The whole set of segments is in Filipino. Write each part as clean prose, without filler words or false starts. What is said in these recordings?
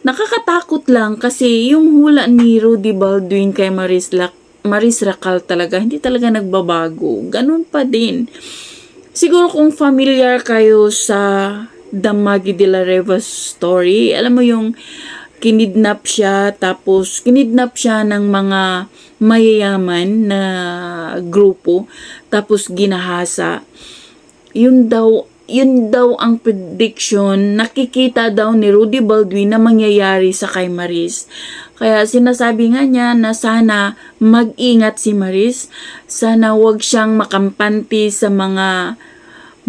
Nakakatakot lang kasi yung hula ni Rudy Baldwin kay Maris Racal talaga, hindi talaga nagbabago. Ganun pa din. Siguro kung familiar kayo sa The Maggie de la Riva story, alam mo yung kinidnap siya, tapos kinidnap siya ng mga mayayaman na grupo, tapos ginahasa. Yun daw ang prediction, nakikita daw ni Rudy Baldwin na mangyayari sa kay Maris. Kaya sinasabi nga niya na sana mag-ingat si Maris, sana wag siyang makampante sa mga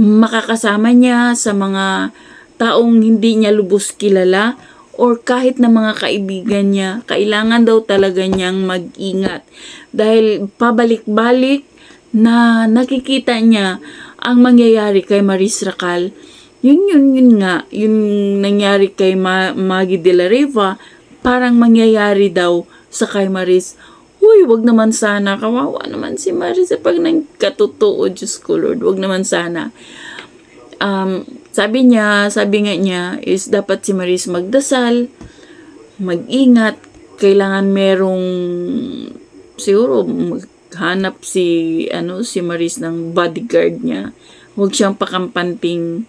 makakasama niya, sa mga taong hindi niya lubos kilala, or kahit na mga kaibigan niya. Kailangan daw talaga niyang mag-ingat. Dahil pabalik-balik na nakikita niya ang mangyayari kay Maris Racal. Yun nga, yung nangyari kay Maggie de la Riva, parang mangyayari daw sa kay Maris. Uy, wag naman sana, kawawa naman si Maris pag nagkatotoo, Diyos ko Lord, wag naman sana. Sabi nga niya is dapat si Maris magdasal, mag-ingat, kailangan merong siguro hanap si Maris ng bodyguard niya. Huwag siyang pakampanting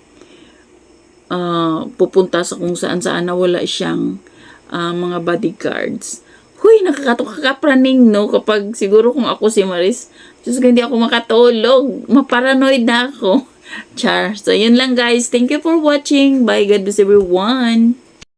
pupunta sa kung saan na wala siyang mga bodyguards. Huy, nakakapraning, no? Kapag siguro kung ako si Maris, Diyos ko, hindi ako makatulog. Maparanoid na ako. Char. So, yun lang guys. Thank you for watching. Bye. God bless everyone.